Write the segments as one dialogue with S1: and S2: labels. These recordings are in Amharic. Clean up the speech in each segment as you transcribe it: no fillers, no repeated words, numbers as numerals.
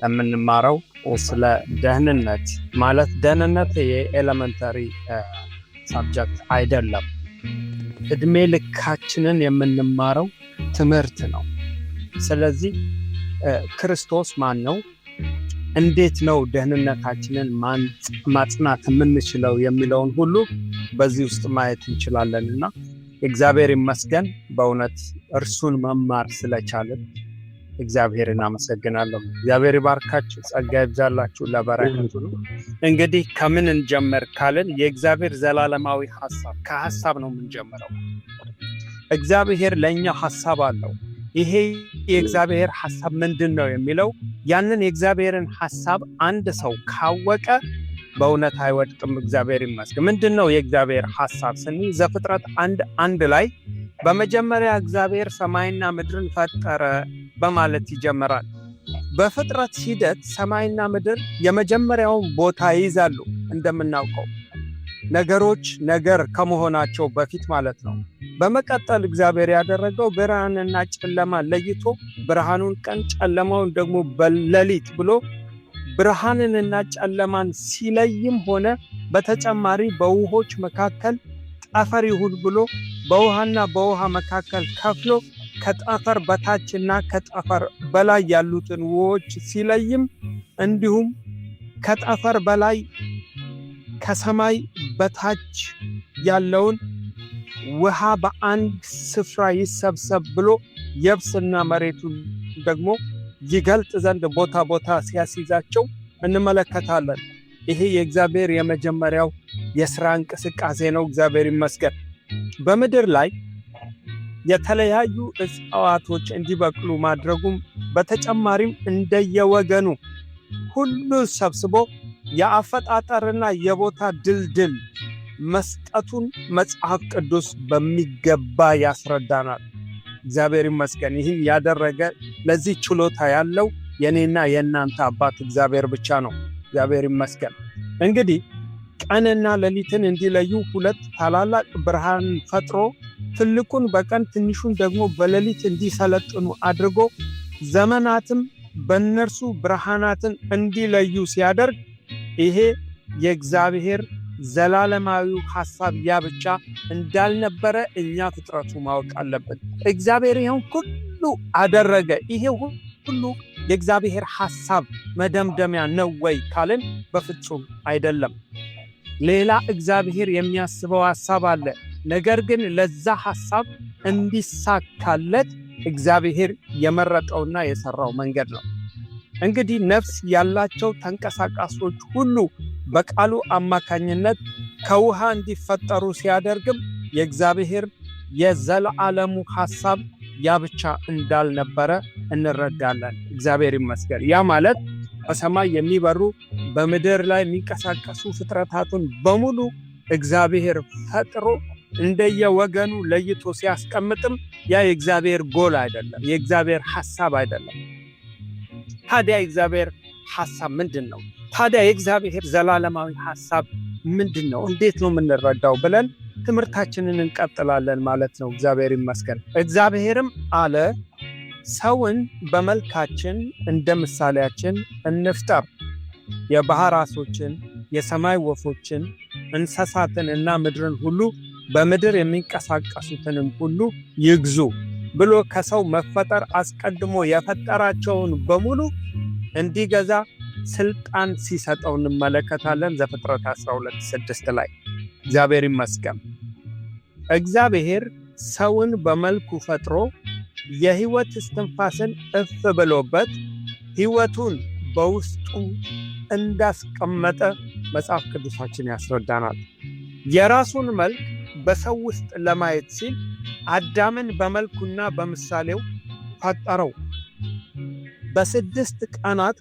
S1: የምንማረው ስለ ደህንነት ማለት ደህንነት የኤሌመንተሪ ሳብጀክት አይደለም። እድሜ ልካችንን የምንማረው ትምህርት ነው። ስለዚህ ክርስቶስ ማን ነው? እንዴት ነው ደህንነታችንን ማጽናት የምንችለው የሚለውን ሁሉ በዚህ ውስጥ ማየት እንችላለንና እግዚአብሔር ይመስገን በእውነት እርሱን መማር ስለቻለን እግዚአብሔርን አመሰግናለሁ። እግዚአብሔር ይባርካችሁ፣ ጸጋ ይብዛላችሁ ለበረከቱ። እንግዲህ ከምን እንጀምር ካልን የእግዚአብሔር ዘላለማዊ ሐሳብ ከሐሳብ ነው የምንጀምረው። እግዚአብሔር ለኛ ሐሳብ አለው። ይሄ የእግዚአብሔር ሐሳብ ምንድነው የሚለው ያንን የእግዚአብሔርን ሐሳብ አንድ ሰው ካወቀ በእውነት አይወድቅም። እግዚአብሔር ይመስገን። ምንድነው የእግዚአብሔር ሐሳብ ስንል ዘፍጥረት 1:1 ላይ በመጀመሪያ እግዚአብሔር ሰማይና ምድርን ፈጠረ በማለት ይጀምራል። በፍጥረት ሂደት ሰማይና ምድር የመጀመሪያውን ቦታ ይይዛሉ። እንደምናውቀው ነገሮች ነገር ከመሆናቸው በፊት ማለት ነው። በመቀጠል እግዚአብሔር ያደረገው ብርሃንና ጨለማ ለይቶ ብርሃኑን ቀን ጨለማውን ደግሞ በሌሊት ብሎ ብርሃንንና ጨለማን ሲለይም ሆነ በተጨማሪ በውሆች መካከል ጠፈር ይሁን ብሎ በውሃና በውሃ መካከል ከፍሎ ከጠፈር በታችና ከጠፈር በላይ ያሉትን ውሆች ሲለይም እንዲሁም ከጠፈር በላይ ከሰማይ በታች ያለውን ውሃ በአንድ ስፍራ ይሰብሰብ ብሎ የብስና መሬቱን ደግሞ ይገልጥ ዘንድ ቦታ ቦታ ሲያስይዛቸው እንመለከታለን። ይሄ የእግዚአብሔር የመጀመሪያው የሥራ እንቅስቃሴ ነው። እግዚአብሔር ይመስገን። በምድር ላይ የተለያዩ እጽዋቶች እንዲበቅሉ ማድረጉም በተጨማሪም እንደየወገኑ ሁሉ ሰብስቦ የአፈጣጠርና የቦታ ድልድል መስጠቱን መጽሐፍ ቅዱስ በሚገባ ያስረዳናል። እግዚአብሔር ይመስገን። ይህን ያደረገ ለዚህ ችሎታ ያለው የኔና የእናንተ አባት እግዚአብሔር ብቻ ነው። እግዚአብሔር ይመስገን። እንግዲህ ቀንና ሌሊትን እንዲለዩ ሁለት ታላላቅ ብርሃን ፈጥሮ ትልቁን በቀን ትንሹን ደግሞ በሌሊት እንዲሰለጥኑ አድርጎ ዘመናትም በእነርሱ ብርሃናትን እንዲለዩ ሲያደርግ ይሄ የእግዚአብሔር ዘላለማዊው ሐሳብ ያ ብቻ እንዳልነበረ እኛ ፍጥረቱ ማወቅ አለብን። እግዚአብሔር ይሄን ሁሉ አደረገ። ይሄ ሁሉ የእግዚአብሔር ሐሳብ መደምደሚያ ነው ወይ ካልን በፍጹም አይደለም። ሌላ እግዚአብሔር የሚያስበው ሐሳብ አለ። ነገር ግን ለዛ ሐሳብ እንዲሳካለት እግዚአብሔር የመረጠውና የሰራው መንገድ ነው። እንግዲህ ነፍስ ያላቸው ተንቀሳቃሾች ሁሉ በቃሉ አማካኝነት ከውሃ እንዲፈጠሩ ሲያደርግም የእግዚአብሔር የዘላለሙ ሐሳብ ያ ብቻ እንዳልነበረ እንረዳለን። እግዚአብሔር ይመስገን። ያ ማለት በሰማይ የሚበሩ በምድር ላይ የሚንቀሳቀሱ ፍጥረታቱን በሙሉ እግዚአብሔር ፈጥሮ እንደየወገኑ ለይቶ ሲያስቀምጥም ያ የእግዚአብሔር ጎል አይደለም፣ የእግዚአብሔር ሐሳብ አይደለም። ታዲያ የእግዚአብሔር ሐሳብ ምንድን ነው? ታዲያ የእግዚአብሔር ዘላለማዊ ሐሳብ ምንድን ነው? እንዴት ነው የምንረዳው ብለን ትምህርታችንን እንቀጥላለን ማለት ነው። እግዚአብሔር ይመስገን። እግዚአብሔርም አለ ሰውን በመልካችን እንደ ምሳሌያችን እንፍጠር፣ የባህር ዓሦችን፣ የሰማይ ወፎችን፣ እንስሳትን እና ምድርን ሁሉ በምድር የሚንቀሳቀሱትንም ሁሉ ይግዙ ብሎ ከሰው መፈጠር አስቀድሞ የፈጠራቸውን በሙሉ እንዲገዛ ስልጣን ሲሰጠው እንመለከታለን። ዘፍጥረት 12:6 ላይ እግዚአብሔር ይመስገን። እግዚአብሔር ሰውን በመልኩ ፈጥሮ የሕይወት እስትንፋስን እፍ ብሎበት ሕይወቱን በውስጡ እንዳስቀመጠ መጽሐፍ ቅዱሳችን ያስረዳናል። የራሱን መልክ በሰው ውስጥ ለማየት ሲል አዳምን በመልኩና በምሳሌው ፈጠረው። በ6 ቀናት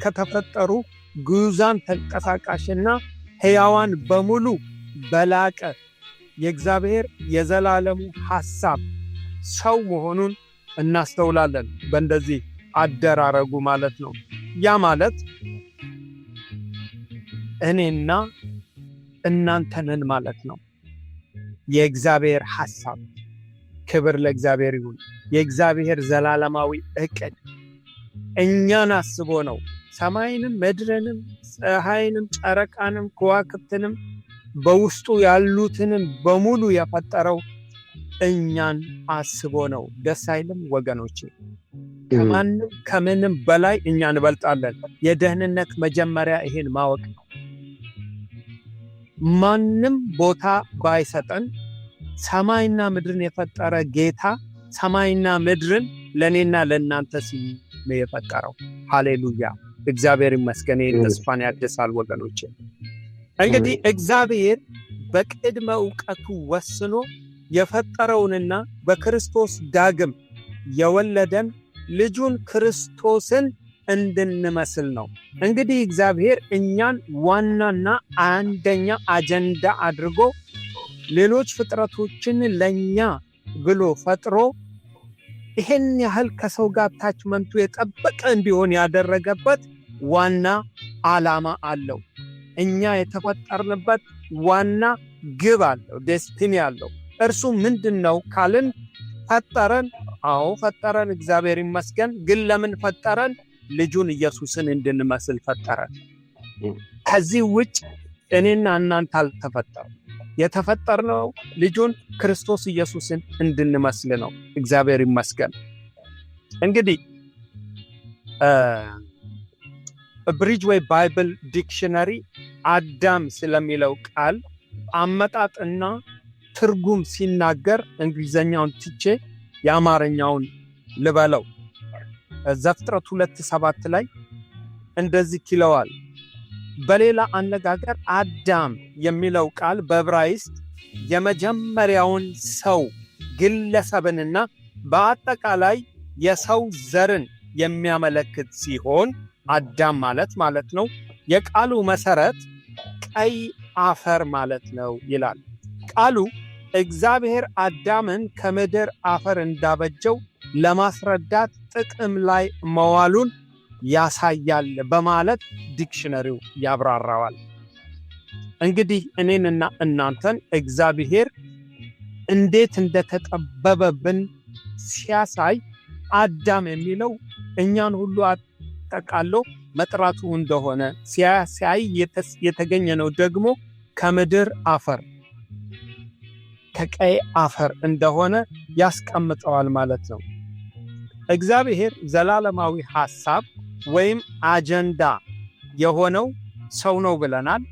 S1: ከተፈጠሩ ግዑዛን ተንቀሳቃሽና ሕያዋን በሙሉ በላቀ የእግዚአብሔር የዘላለሙ ሐሳብ ሰው መሆኑን እናስተውላለን። በእንደዚህ አደራረጉ ማለት ነው። ያ ማለት እኔና እናንተንን ማለት ነው። የእግዚአብሔር ሐሳብ ክብር ለእግዚአብሔር ይሁን። የእግዚአብሔር ዘላለማዊ ዕቅድ እኛን አስቦ ነው ሰማይንም ምድርንም ፀሐይንም ጨረቃንም ከዋክብትንም በውስጡ ያሉትንም በሙሉ የፈጠረው እኛን አስቦ ነው። ደስ አይልም ወገኖቼ? ከማንም ከምንም በላይ እኛ እንበልጣለን። የደህንነት መጀመሪያ ይሄን ማወቅ ነው። ማንም ቦታ ባይሰጠን ሰማይና ምድርን የፈጠረ ጌታ ሰማይና ምድርን ለኔና ለእናንተ ሲል የፈጠረው። ሃሌሉያ! እግዚአብሔር ይመስገን። ተስፋን ያድሳል ወገኖቼ። እንግዲህ እግዚአብሔር በቅድመ ዕውቀቱ ወስኖ የፈጠረውንና በክርስቶስ ዳግም የወለደን ልጁን ክርስቶስን እንድንመስል ነው። እንግዲህ እግዚአብሔር እኛን ዋናና አንደኛ አጀንዳ አድርጎ ሌሎች ፍጥረቶችን ለኛ ብሎ ፈጥሮ ይሄን ያህል ከሰው ጋር አታችመንቱ የጠበቀ እንዲሆን ያደረገበት ዋና ዓላማ አለው። እኛ የተፈጠርንበት ዋና ግብ አለው፣ ዴስቲኒ አለው። እርሱ ምንድነው ካልን ፈጠረን። አዎ ፈጠረን፣ እግዚአብሔር ይመስገን። ግን ለምን ፈጠረን? ልጁን ኢየሱስን እንድንመስል ፈጠረን። ከዚህ ውጭ እኔና እናንተ አልተፈጠርንም። የተፈጠርነው ልጁን ክርስቶስ ኢየሱስን እንድንመስል ነው። እግዚአብሔር ይመስገን። እንግዲህ ብሪጅዌይ ባይብል ዲክሽነሪ አዳም ስለሚለው ቃል አመጣጥና ትርጉም ሲናገር እንግሊዘኛውን ትቼ የአማርኛውን ልበለው። ዘፍጥረት 2:7 ላይ እንደዚህ ይለዋል። በሌላ አነጋገር አዳም የሚለው ቃል በዕብራይስጥ የመጀመሪያውን ሰው ግለሰብንና በአጠቃላይ የሰው ዘርን የሚያመለክት ሲሆን አዳም ማለት ነው። የቃሉ መሰረት ቀይ አፈር ማለት ነው ይላል። ቃሉ እግዚአብሔር አዳምን ከምድር አፈር እንዳበጀው ለማስረዳት ጥቅም ላይ መዋሉን ያሳያል በማለት ዲክሽነሪው ያብራራዋል። እንግዲህ እኔንና እናንተን እግዚአብሔር እንዴት እንደተጠበበብን ሲያሳይ አዳም የሚለው እኛን ሁሉ አጠቃሎ መጥራቱ እንደሆነ ሲያሳይ የተገኘ ነው። ደግሞ ከምድር አፈር ከቀይ አፈር እንደሆነ ያስቀምጠዋል ማለት ነው። እግዚአብሔር ዘላለማዊ ሐሳብ ወይም አጀንዳ የሆነው ሰው ነው ብለናል።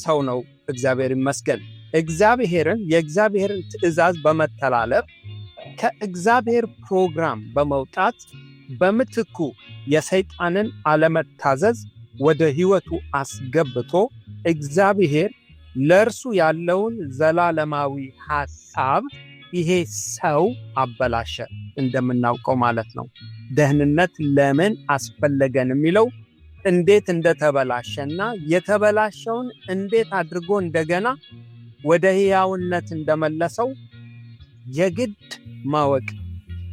S1: ሰው ነው። እግዚአብሔር ይመስገን። የእግዚአብሔርን ትእዛዝ በመተላለፍ ከእግዚአብሔር ፕሮግራም በመውጣት በምትኩ የሰይጣንን አለመታዘዝ ወደ ሕይወቱ አስገብቶ እግዚአብሔር ለእርሱ ያለውን ዘላለማዊ ሐሳብ ይሄ ሰው አበላሸ። እንደምናውቀው ማለት ነው። ደህንነት ለምን አስፈለገን የሚለው እንዴት እንደተበላሸና የተበላሸውን እንዴት አድርጎ እንደገና ወደ ሕያውነት እንደመለሰው የግድ ማወቅ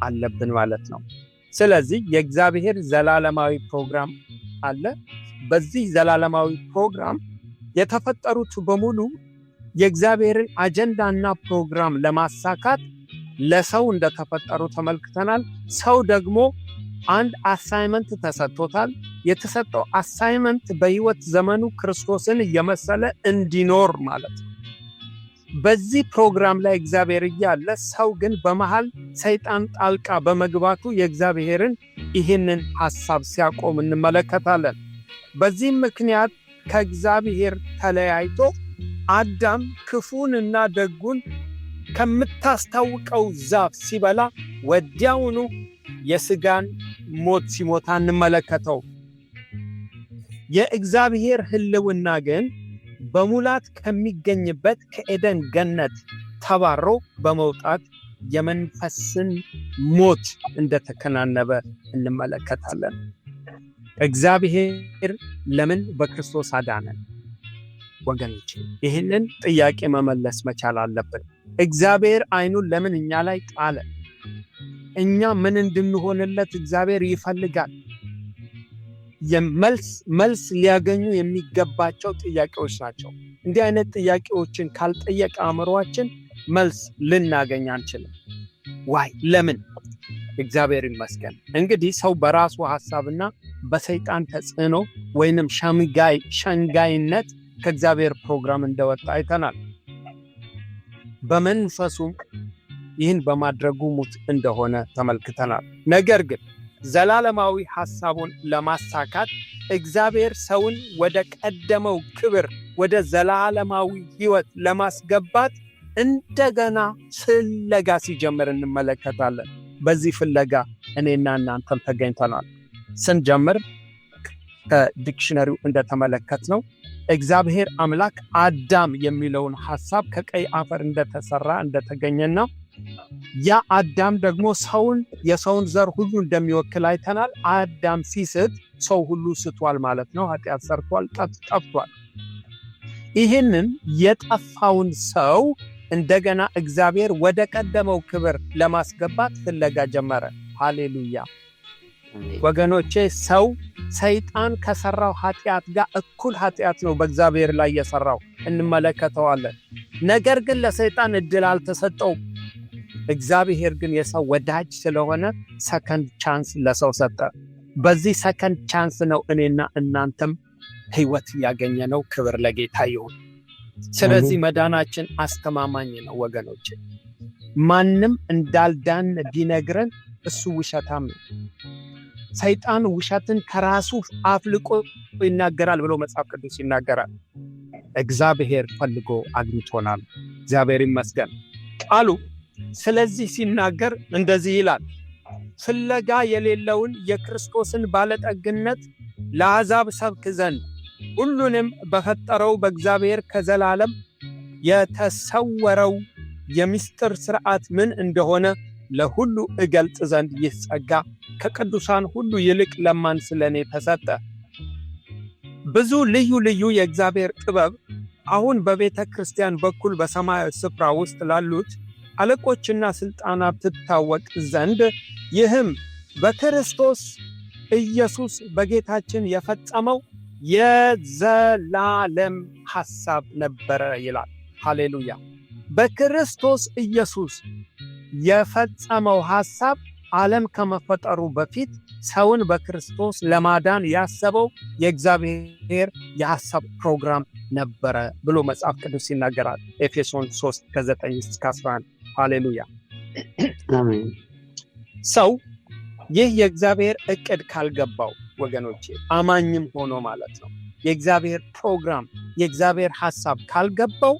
S1: አለብን ማለት ነው። ስለዚህ የእግዚአብሔር ዘላለማዊ ፕሮግራም አለ። በዚህ ዘላለማዊ ፕሮግራም የተፈጠሩት በሙሉ የእግዚአብሔርን አጀንዳና ፕሮግራም ለማሳካት ለሰው እንደተፈጠሩ ተመልክተናል። ሰው ደግሞ አንድ አሳይመንት ተሰጥቶታል። የተሰጠው አሳይመንት በሕይወት ዘመኑ ክርስቶስን እየመሰለ እንዲኖር ማለት ነው። በዚህ ፕሮግራም ላይ እግዚአብሔር እያለ ሰው ግን በመሃል ሰይጣን ጣልቃ በመግባቱ የእግዚአብሔርን ይህንን ሐሳብ ሲያቆም እንመለከታለን። በዚህም ምክንያት ከእግዚአብሔር ተለያይቶ አዳም ክፉንና ደጉን ከምታስታውቀው ዛፍ ሲበላ ወዲያውኑ የሥጋን ሞት ሲሞታ እንመለከተው። የእግዚአብሔር ሕልውና ግን በሙላት ከሚገኝበት ከኤደን ገነት ተባሮ በመውጣት የመንፈስን ሞት እንደተከናነበ እንመለከታለን። እግዚአብሔር ለምን በክርስቶስ አዳነን? ወገኖች ይህንን ጥያቄ መመለስ መቻል አለብን። እግዚአብሔር ዓይኑን ለምን እኛ ላይ ጣለ? እኛ ምን እንድንሆንለት እግዚአብሔር ይፈልጋል? መልስ ሊያገኙ የሚገባቸው ጥያቄዎች ናቸው። እንዲህ አይነት ጥያቄዎችን ካልጠየቀ አእምሮአችን መልስ ልናገኝ አንችልም። ዋይ ለምን? እግዚአብሔር ይመስገን። እንግዲህ ሰው በራሱ ሐሳብና በሰይጣን ተጽዕኖ ወይንም ሸንጋይነት ከእግዚአብሔር ፕሮግራም እንደወጣ አይተናል። በመንፈሱም ይህን በማድረጉ ሙት እንደሆነ ተመልክተናል። ነገር ግን ዘላለማዊ ሐሳቡን ለማሳካት እግዚአብሔር ሰውን ወደ ቀደመው ክብር፣ ወደ ዘላለማዊ ሕይወት ለማስገባት እንደገና ፍለጋ ሲጀምር እንመለከታለን። በዚህ ፍለጋ እኔና እናንተም ተገኝተናል። ስንጀምር ከዲክሽነሪው እንደተመለከትነው እግዚአብሔር አምላክ አዳም የሚለውን ሐሳብ ከቀይ አፈር እንደተሰራ እንደተገኘና ያ አዳም ደግሞ የሰውን ዘር ሁሉ እንደሚወክል አይተናል። አዳም ሲስት ሰው ሁሉ ስቷል ማለት ነው። ኃጢአት ሰርቷል፣ ጠፍቷል። ይህንን የጠፋውን ሰው እንደገና እግዚአብሔር ወደ ቀደመው ክብር ለማስገባት ፍለጋ ጀመረ። ሃሌሉያ ወገኖቼ፣ ሰይጣን ከሰራው ኃጢአት ጋር እኩል ኃጢአት ነው በእግዚአብሔር ላይ የሰራው እንመለከተዋለን። ነገር ግን ለሰይጣን እድል አልተሰጠውም። እግዚአብሔር ግን የሰው ወዳጅ ስለሆነ ሰከንድ ቻንስ ለሰው ሰጠ። በዚህ ሰከንድ ቻንስ ነው እኔና እናንተም ሕይወት ያገኘ ነው። ክብር ለጌታ ይሁን። ስለዚህ መዳናችን አስተማማኝ ነው ወገኖቼ። ማንም እንዳልዳን ቢነግረን እሱ ውሸታም ነው። ሰይጣን ውሸትን ከራሱ አፍልቆ ይናገራል ብሎ መጽሐፍ ቅዱስ ይናገራል። እግዚአብሔር ፈልጎ አግኝቶናል። እግዚአብሔር ይመስገን። ቃሉ ስለዚህ ሲናገር እንደዚህ ይላል፣ ፍለጋ የሌለውን የክርስቶስን ባለጠግነት ለአሕዛብ ሰብክ ዘንድ ሁሉንም በፈጠረው በእግዚአብሔር ከዘላለም የተሰወረው የምስጢር ሥርዓት ምን እንደሆነ ለሁሉ እገልጥ ዘንድ ይህ ጸጋ ከቅዱሳን ሁሉ ይልቅ ለማን ስለኔ ተሰጠ። ብዙ ልዩ ልዩ የእግዚአብሔር ጥበብ አሁን በቤተ ክርስቲያን በኩል በሰማያዊ ስፍራ ውስጥ ላሉት አለቆችና ሥልጣናት ትታወቅ ዘንድ ይህም በክርስቶስ ኢየሱስ በጌታችን የፈጸመው የዘላለም ሐሳብ ነበረ ይላል። ሃሌሉያ። በክርስቶስ ኢየሱስ የፈጸመው ሐሳብ ዓለም ከመፈጠሩ በፊት ሰውን በክርስቶስ ለማዳን ያሰበው የእግዚአብሔር የሐሳብ ፕሮግራም ነበረ ብሎ መጽሐፍ ቅዱስ ይናገራል። ኤፌሶን 3 ከ9-11 ሃሌሉያ
S2: አሜን።
S1: ሰው ይህ የእግዚአብሔር ዕቅድ ካልገባው ወገኖቼ፣ አማኝም ሆኖ ማለት ነው፣ የእግዚአብሔር ፕሮግራም የእግዚአብሔር ሐሳብ ካልገባው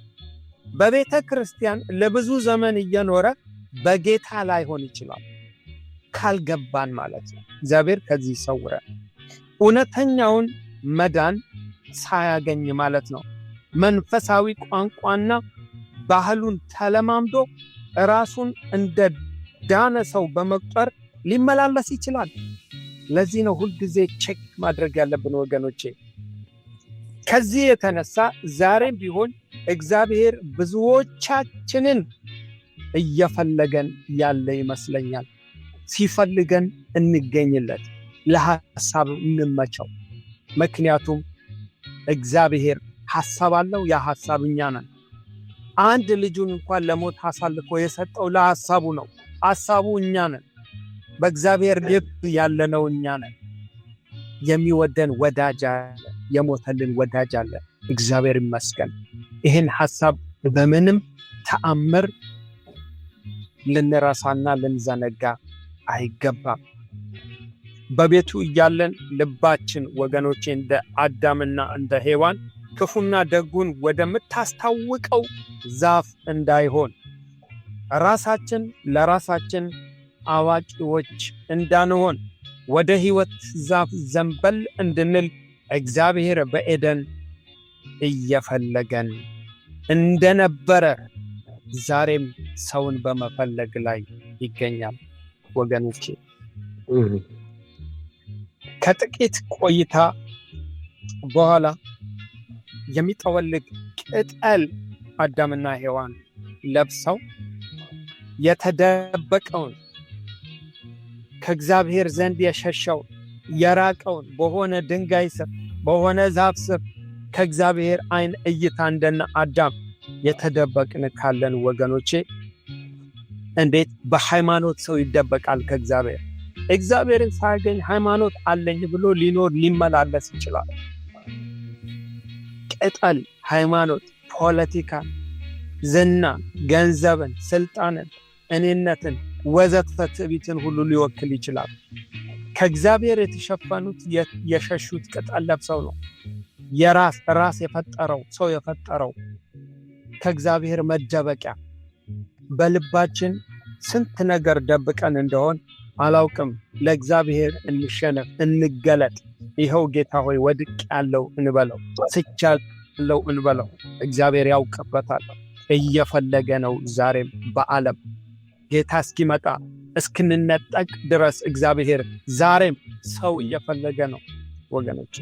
S1: በቤተ ክርስቲያን ለብዙ ዘመን እየኖረ በጌታ ላይሆን ይችላል። ካልገባን ማለት ነው። እግዚአብሔር ከዚህ ይሰውረን። እውነተኛውን መዳን ሳያገኝ ማለት ነው መንፈሳዊ ቋንቋና ባህሉን ተለማምዶ ራሱን እንደ ዳነ ሰው በመቁጠር ሊመላለስ ይችላል። ለዚህ ነው ሁልጊዜ ቼክ ማድረግ ያለብን ወገኖቼ። ከዚህ የተነሳ ዛሬም ቢሆን እግዚአብሔር ብዙዎቻችንን እየፈለገን ያለ ይመስለኛል። ሲፈልገን እንገኝለት፣ ለሐሳብ እንመቸው። ምክንያቱም እግዚአብሔር ሐሳብ አለው። ያ ሐሳብ እኛ ነን። አንድ ልጁን እንኳን ለሞት አሳልፎ የሰጠው ለሐሳቡ ነው። ሐሳቡ እኛ ነን። በእግዚአብሔር ልብ ያለነው እኛ ነን። የሚወደን ወዳጅ አለ፣ የሞተልን ወዳጅ አለ። እግዚአብሔር ይመስገን። ይህን ሐሳብ በምንም ተአምር ልንረሳና ልንዘነጋ አይገባም። በቤቱ እያለን ልባችን ወገኖቼ እንደ አዳምና እንደ ሔዋን ክፉና ደጉን ወደምታስታውቀው ዛፍ እንዳይሆን ራሳችን ለራሳችን አዋቂዎች እንዳንሆን ወደ ሕይወት ዛፍ ዘንበል እንድንል እግዚአብሔር በኤደን እየፈለገን እንደነበረ ዛሬም ሰውን በመፈለግ ላይ ይገኛል ወገኖቼ። ከጥቂት ቆይታ በኋላ የሚጠወልግ ቅጠል አዳምና ሔዋን ለብሰው የተደበቀውን ከእግዚአብሔር ዘንድ የሸሸው የራቀውን በሆነ ድንጋይ ስር በሆነ ዛፍ ስር ከእግዚአብሔር ዓይን እይታ እንደነ አዳም የተደበቅን ካለን ወገኖቼ እንዴት በሃይማኖት ሰው ይደበቃል ከእግዚአብሔር? እግዚአብሔርን ሳያገኝ ሃይማኖት አለኝ ብሎ ሊመላለስ ይችላል። ቅጠል፣ ሃይማኖት፣ ፖለቲካ፣ ዝና፣ ገንዘብን፣ ስልጣንን፣ እኔነትን ወዘተ ትዕቢትን ሁሉ ሊወክል ይችላል። ከእግዚአብሔር የተሸፈኑት የሸሹት ቅጠል ለብሰው ነው። ራስ የፈጠረው ሰው የፈጠረው ከእግዚአብሔር መደበቂያ። በልባችን ስንት ነገር ደብቀን እንደሆን አላውቅም። ለእግዚአብሔር እንሸነፍ፣ እንገለጥ። ይኸው ጌታ ሆይ ወድቅ ያለው እንበለው፣ ስቻለው እንበለው። እግዚአብሔር ያውቅበታል። እየፈለገ ነው ዛሬም በዓለም ጌታ እስኪመጣ እስክንነጠቅ ድረስ እግዚአብሔር ዛሬም ሰው እየፈለገ ነው። ወገኖች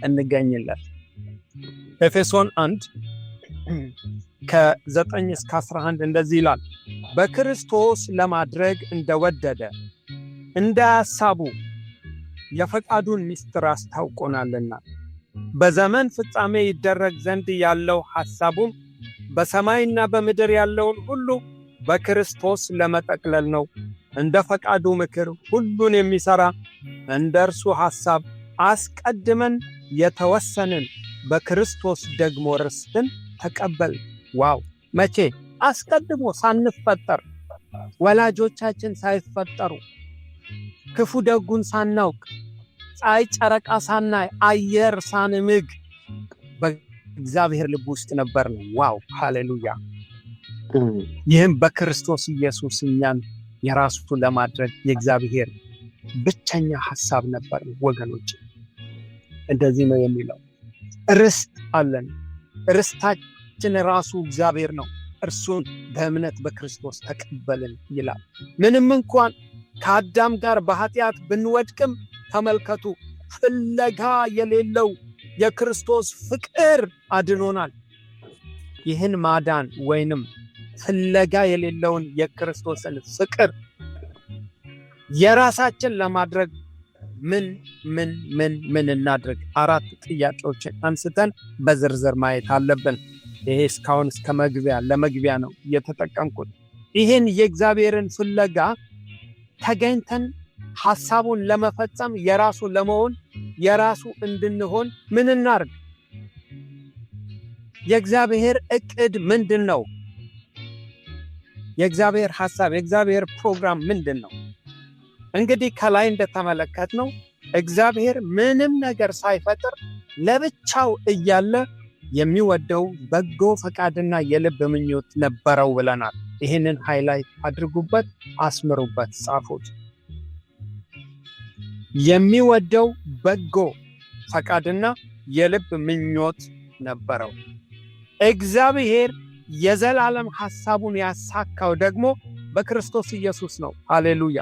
S1: እንገኝለት። ኤፌሶን 1 ከ9 እስከ 11 እንደዚህ ይላል። በክርስቶስ ለማድረግ እንደወደደ እንደ ሐሳቡ የፈቃዱን ምስጢር አስታውቆናልና በዘመን ፍጻሜ ይደረግ ዘንድ ያለው ሐሳቡም በሰማይና በምድር ያለውን ሁሉ በክርስቶስ ለመጠቅለል ነው። እንደ ፈቃዱ ምክር ሁሉን የሚሠራ እንደ እርሱ ሐሳብ አስቀድመን የተወሰንን በክርስቶስ ደግሞ ርስትን ተቀበል። ዋው! መቼ? አስቀድሞ ሳንፈጠር፣ ወላጆቻችን ሳይፈጠሩ፣ ክፉ ደጉን ሳናውቅ፣ ፀሐይ ጨረቃ ሳናይ፣ አየር ሳንምግ በእግዚአብሔር ልብ ውስጥ ነበር ነው። ዋው! ሃሌሉያ! ይህም በክርስቶስ ኢየሱስ እኛን የራሱ ለማድረግ የእግዚአብሔር ብቸኛ ሐሳብ ነበር። ወገኖች እንደዚህ ነው የሚለው። ርስት አለን። ርስታችን ራሱ እግዚአብሔር ነው። እርሱን በእምነት በክርስቶስ ተቀበልን ይላል። ምንም እንኳን ከአዳም ጋር በኃጢአት ብንወድቅም ተመልከቱ፣ ፍለጋ የሌለው የክርስቶስ ፍቅር አድኖናል። ይህን ማዳን ወይንም ፍለጋ የሌለውን የክርስቶስን ፍቅር የራሳችን ለማድረግ ምን እናድርግ? 4 ጥያቄዎችን አንስተን በዝርዝር ማየት አለብን። ይሄ እስካሁን እስከ ለመግቢያ ነው የተጠቀምኩት። ይህን የእግዚአብሔርን ፍለጋ ተገኝተን ሐሳቡን ለመፈጸም የራሱ ለመሆን የራሱ እንድንሆን ምን እናርግ? የእግዚአብሔር ዕቅድ ምንድን ነው? የእግዚአብሔር ሐሳብ፣ የእግዚአብሔር ፕሮግራም ምንድን ነው? እንግዲህ ከላይ እንደተመለከትነው እግዚአብሔር ምንም ነገር ሳይፈጥር ለብቻው እያለ የሚወደው በጎ ፈቃድና የልብ ምኞት ነበረው ብለናል። ይህንን ሃይላይት አድርጉበት፣ አስምሩበት፣ ጻፉት። የሚወደው በጎ ፈቃድና የልብ ምኞት ነበረው። እግዚአብሔር የዘላለም ሐሳቡን ያሳካው ደግሞ በክርስቶስ ኢየሱስ ነው። ሃሌሉያ!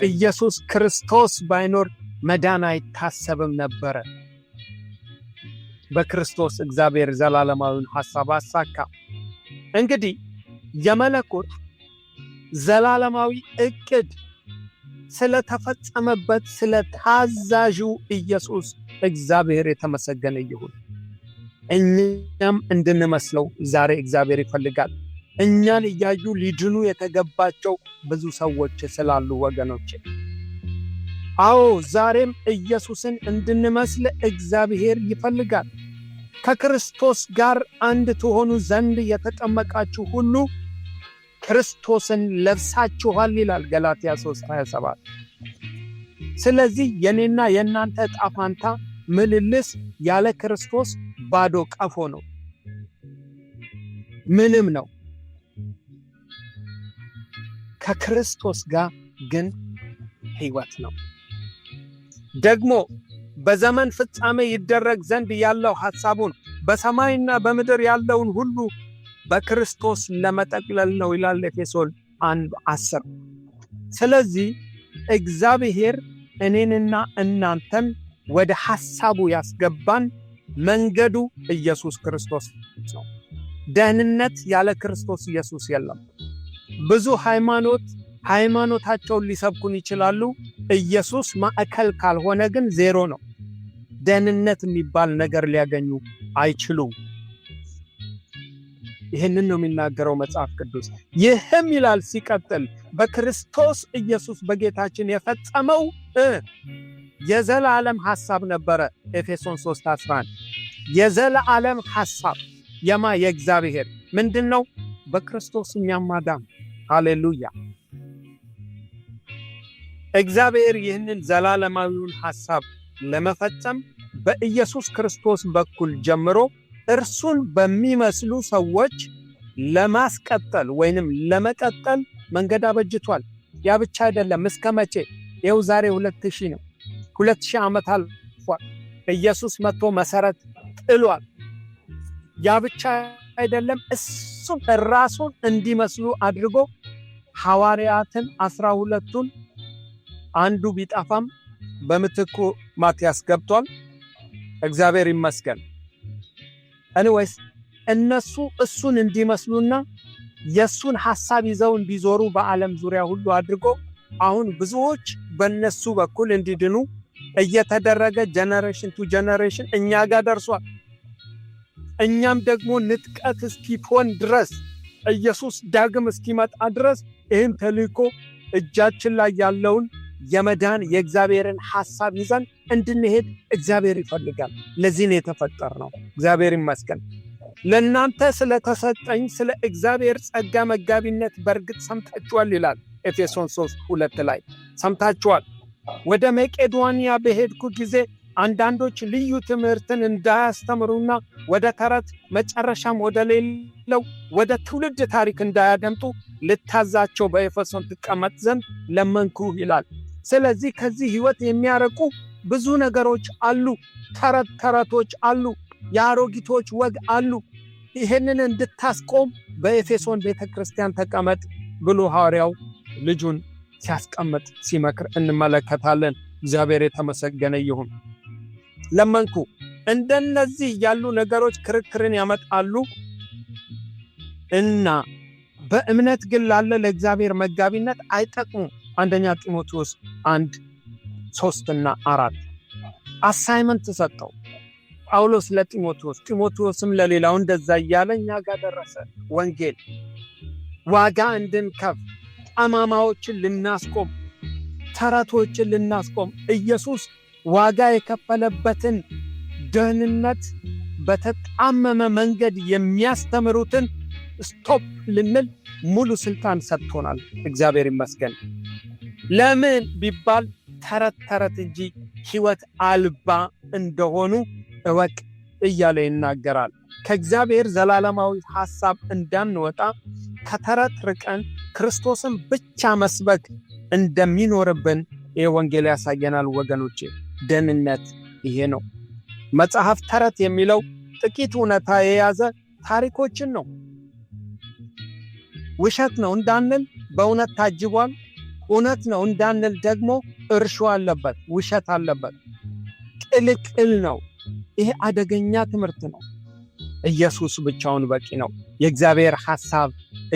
S1: ኢየሱስ ክርስቶስ ባይኖር መዳን አይታሰብም ነበረ። በክርስቶስ እግዚአብሔር ዘላለማዊውን ሐሳብ አሳካ። እንግዲህ የመለኮት ዘላለማዊ ዕቅድ ስለተፈጸመበት ስለ ታዛዡ ኢየሱስ እግዚአብሔር የተመሰገነ ይሁን። እኛም እንድንመስለው ዛሬ እግዚአብሔር ይፈልጋል። እኛን እያዩ ሊድኑ የተገባቸው ብዙ ሰዎች ስላሉ ወገኖች፣ አዎ ዛሬም ኢየሱስን እንድንመስል እግዚአብሔር ይፈልጋል። ከክርስቶስ ጋር አንድ ትሆኑ ዘንድ የተጠመቃችሁ ሁሉ ክርስቶስን ለብሳችኋል ይላል ገላትያ 3:27። ስለዚህ የኔና የእናንተ ዕጣ ፈንታ ምልልስ ያለ ክርስቶስ ባዶ ቀፎ ነው፣ ምንም ነው። ከክርስቶስ ጋር ግን ሕይወት ነው። ደግሞ በዘመን ፍጻሜ ይደረግ ዘንድ ያለው ሐሳቡን በሰማይና በምድር ያለውን ሁሉ በክርስቶስ ለመጠቅለል ነው ይላል ኤፌሶን 1:10። ስለዚህ እግዚአብሔር እኔንና እናንተን ወደ ሐሳቡ ያስገባን መንገዱ ኢየሱስ ክርስቶስ ነው። ደህንነት ያለ ክርስቶስ ኢየሱስ የለም። ብዙ ሃይማኖታቸውን ሊሰብኩን ይችላሉ። ኢየሱስ ማዕከል ካልሆነ ግን ዜሮ ነው። ደህንነት የሚባል ነገር ሊያገኙ አይችሉም። ይህንን ነው የሚናገረው መጽሐፍ ቅዱስ። ይህም ይላል ሲቀጥል በክርስቶስ ኢየሱስ በጌታችን የፈጸመው የዘላለም ሐሳብ ነበረ። ኤፌሶን 3:11 የዘላለም ሐሳብ የእግዚአብሔር ምንድነው? በክርስቶስ እኛን ማዳን። ሃሌሉያ! እግዚአብሔር ይህንን ዘላለማዊውን ሐሳብ ለመፈጸም በኢየሱስ ክርስቶስ በኩል ጀምሮ እርሱን በሚመስሉ ሰዎች ለማስቀጠል ወይንም ለመቀጠል መንገድ አበጅቷል። ያ ብቻ አይደለም። እስከ መቼ? ይኸው ዛሬ 2000 ነው። 2000 ዓመት አልፏል። ኢየሱስ መጥቶ መሰረት ጥሏል። ያ ብቻ አይደለም። እሱን ራሱን እንዲመስሉ አድርጎ ሐዋርያትን 12ቱን አንዱ ቢጠፋም በምትኩ ማቲያስ ገብቷል። እግዚአብሔር ይመስገን። anyways እነሱ እሱን እንዲመስሉና የሱን ሐሳብ ይዘው እንዲዞሩ በዓለም ዙሪያ ሁሉ አድርጎ አሁን ብዙዎች በነሱ በኩል እንዲድኑ እየተደረገ ጀነሬሽን ቱ ጀነሬሽን እኛ ጋር ደርሷል። እኛም ደግሞ ንጥቀት እስኪሆን ድረስ ኢየሱስ ዳግም እስኪመጣ ድረስ ይህን ተልእኮ እጃችን ላይ ያለውን የመዳን የእግዚአብሔርን ሐሳብ ይዘን እንድንሄድ እግዚአብሔር ይፈልጋል። ለዚህ ነው የተፈጠርነው። እግዚአብሔር ይመስገን። ለእናንተ ስለተሰጠኝ ስለ እግዚአብሔር ጸጋ መጋቢነት በእርግጥ ሰምታችኋል ይላል ኤፌሶን 3:2 ላይ ሰምታችኋል። ወደ መቄዶንያ በሄድኩ ጊዜ አንዳንዶች ልዩ ትምህርትን እንዳያስተምሩና ወደ ተረት መጨረሻም ወደ ሌለው ወደ ትውልድ ታሪክ እንዳያደምጡ ልታዛቸው በኤፌሶን ትቀመጥ ዘንድ ለመንኩ ይላል። ስለዚህ ከዚህ ሕይወት የሚያረቁ ብዙ ነገሮች አሉ። ተረቶች አሉ። የአሮጊቶች ወግ አሉ። ይህንን እንድታስቆም በኤፌሶን ቤተክርስቲያን ተቀመጥ ብሎ ሐዋርያው ልጁን ሲያስቀምጥ ሲመክር እንመለከታለን። እግዚአብሔር የተመሰገነ ይሁን። ለመንኩ። እንደነዚህ ያሉ ነገሮች ክርክርን ያመጣሉ እና በእምነት ግን ላለ ለእግዚአብሔር መጋቢነት አይጠቅሙም። አንደኛ ጢሞቴዎስ 1:3-4 አሳይመንት ሰጠው ጳውሎስ ለጢሞቴዎስ፣ ጢሞቴዎስም ለሌላው እንደዛ እያለ እኛ ጋር ደረሰ። ወንጌል ዋጋ እንድንከፍ፣ ጠማማዎችን ልናስቆም፣ ተረቶችን ልናስቆም፣ ኢየሱስ ዋጋ የከፈለበትን ደህንነት በተጣመመ መንገድ የሚያስተምሩትን ስቶፕ ልንል ሙሉ ስልጣን ሰጥቶናል። እግዚአብሔር ይመስገን። ለምን ቢባል ተረት እንጂ ሕይወት አልባ እንደሆኑ እወቅ እያለ ይናገራል። ከእግዚአብሔር ዘላለማዊ ሐሳብ እንዳንወጣ ከተረት ርቀን ክርስቶስን ብቻ መስበክ እንደሚኖርብን ይህ ወንጌል ያሳየናል። ወገኖቼ ደህንነት ይሄ ነው። መጽሐፍ ተረት የሚለው ጥቂት እውነታ የያዘ ታሪኮችን ነው። ውሸት ነው እንዳንል በእውነት ታጅቧል። እውነት ነው እንዳንል ደግሞ እርሾ አለበት፣ ውሸት አለበት፣ ቅልቅል ነው። ይሄ አደገኛ ትምህርት ነው። ኢየሱስ ብቻውን በቂ ነው። የእግዚአብሔር ሐሳብ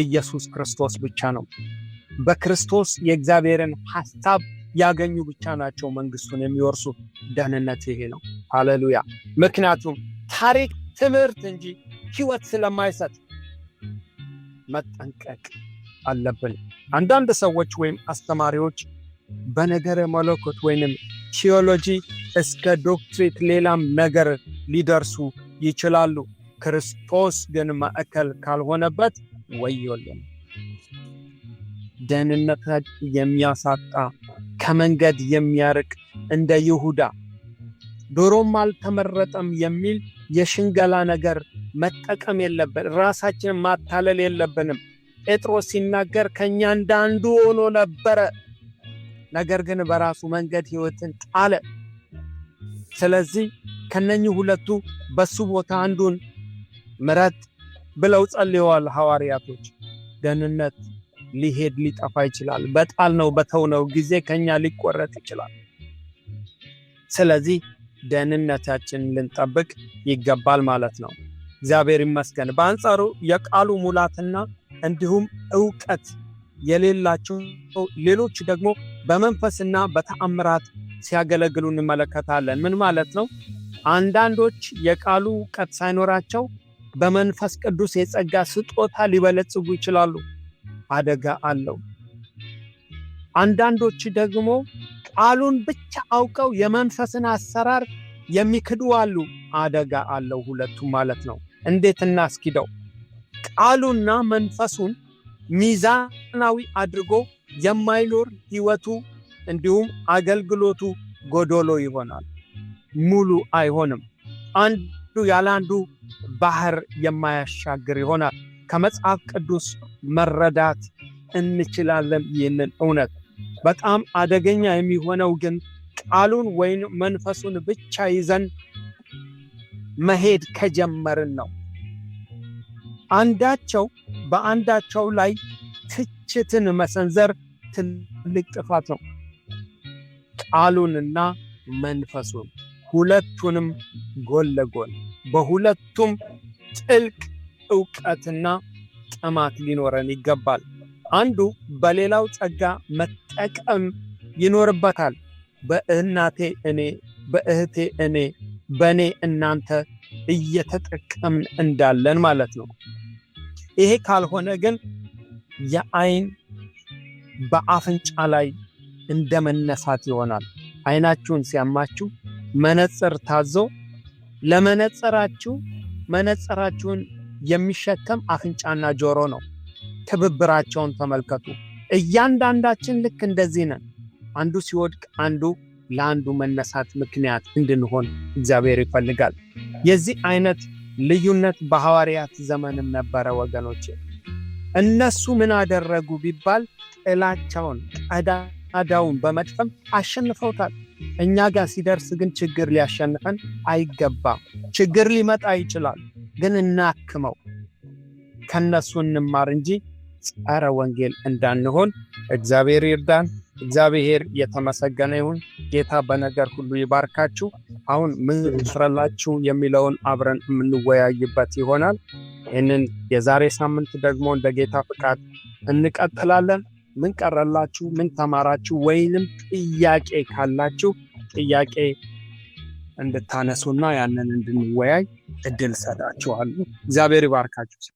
S1: ኢየሱስ ክርስቶስ ብቻ ነው። በክርስቶስ የእግዚአብሔርን ሐሳብ ያገኙ ብቻ ናቸው መንግስቱን የሚወርሱ። ደህንነት ይሄ ነው። ሃሌሉያ! ምክንያቱም ታሪክ ትምህርት እንጂ ሕይወት ስለማይሰጥ መጠንቀቅ አለብን። አንዳንድ ሰዎች ወይም አስተማሪዎች በነገረ መለኮት ወይንም ቲዮሎጂ እስከ ዶክትሬት ሌላም ነገር ሊደርሱ ይችላሉ። ክርስቶስ ግን ማዕከል ካልሆነበት ወዮልን። ደህንነት የሚያሳጣ ከመንገድ የሚያርቅ እንደ ይሁዳ ዶሮም አልተመረጠም የሚል የሽንገላ ነገር መጠቀም የለብን። ራሳችንን ማታለል የለብንም። ጴጥሮስ ሲናገር ከኛ እንዳንዱ ሆኖ ነበረ፣ ነገር ግን በራሱ መንገድ ሕይወትን ጣለ። ስለዚህ ከነኚህ ሁለቱ በሱ ቦታ አንዱን ምረጥ ብለው ጸልየዋል ሐዋርያቶች። ደህንነት ሊሄድ ሊጠፋ ይችላል። በጣልነው በተውነው ጊዜ ከኛ ሊቆረጥ ይችላል። ስለዚህ ደህንነታችንን ልንጠብቅ ይገባል ማለት ነው። እግዚአብሔር ይመስገን። በአንጻሩ የቃሉ ሙላትና እንዲሁም ዕውቀት የሌላቸው ሌሎች ደግሞ በመንፈስና በተአምራት ሲያገለግሉ እንመለከታለን። ምን ማለት ነው? አንዳንዶች የቃሉ ዕውቀት ሳይኖራቸው በመንፈስ ቅዱስ የጸጋ ስጦታ ሊበለጽጉ ይችላሉ። አደጋ አለው። አንዳንዶች ደግሞ ቃሉን ብቻ አውቀው የመንፈስን አሰራር የሚክዱ አሉ። አደጋ አለው ሁለቱም ማለት ነው። እንዴት እናስኪደው? ቃሉና መንፈሱን ሚዛናዊ አድርጎ የማይኖር ሕይወቱ እንዲሁም አገልግሎቱ ጎዶሎ ይሆናል፣ ሙሉ አይሆንም። አንዱ ያለ አንዱ ባህር የማያሻግር ይሆናል። ከመጽሐፍ ቅዱስ መረዳት እንችላለን ይህንን እውነት። በጣም አደገኛ የሚሆነው ግን ቃሉን ወይም መንፈሱን ብቻ ይዘን መሄድ ከጀመርን ነው። አንዳቸው በአንዳቸው ላይ ትችትን መሰንዘር ትልቅ ጥፋት ነው። ቃሉንና መንፈሱን ሁለቱንም ጎን ለጎን በሁለቱም ጥልቅ ዕውቀትና ጥማት ሊኖረን ይገባል። አንዱ በሌላው ጸጋ መጠቀም ይኖርበታል። በእናቴ እኔ፣ በእህቴ እኔ፣ በእኔ እናንተ እየተጠቀምን እንዳለን ማለት ነው። ይሄ ካልሆነ ግን የአይን በአፍንጫ ላይ እንደመነሳት ይሆናል። አይናችሁን ሲያማችሁ መነጽር ታዞ መነጽራችሁን የሚሸከም አፍንጫና ጆሮ ነው። ትብብራቸውን ተመልከቱ። እያንዳንዳችን ልክ እንደዚህ ነን። አንዱ ሲወድቅ አንዱ ለአንዱ መነሳት ምክንያት እንድንሆን እግዚአብሔር ይፈልጋል። የዚህ አይነት ልዩነት በሐዋርያት ዘመንም ነበረ ወገኖቼ። እነሱ ምን አደረጉ ቢባል ጥላቻውን ቀዳዳውን በመድፈም አሸንፈውታል። እኛ ጋር ሲደርስ ግን ችግር ሊያሸንፈን አይገባም። ችግር ሊመጣ ይችላል፣ ግን እናክመው፣ ከነሱ እንማር እንጂ ጸረ ወንጌል እንዳንሆን እግዚአብሔር ይርዳን። እግዚአብሔር የተመሰገነ ይሁን። ጌታ በነገር ሁሉ ይባርካችሁ። አሁን ምን ትሰራላችሁ የሚለውን አብረን የምንወያይበት ይሆናል። ይህንን የዛሬ ሳምንት ደግሞ እንደ ጌታ ፍቃድ እንቀጥላለን። ምን ቀረላችሁ? ምን ተማራችሁ? ወይንም ጥያቄ ካላችሁ ጥያቄ እንድታነሱና ያንን እንድንወያይ እድል ሰጣችኋለሁ። እግዚአብሔር ይባርካችሁ።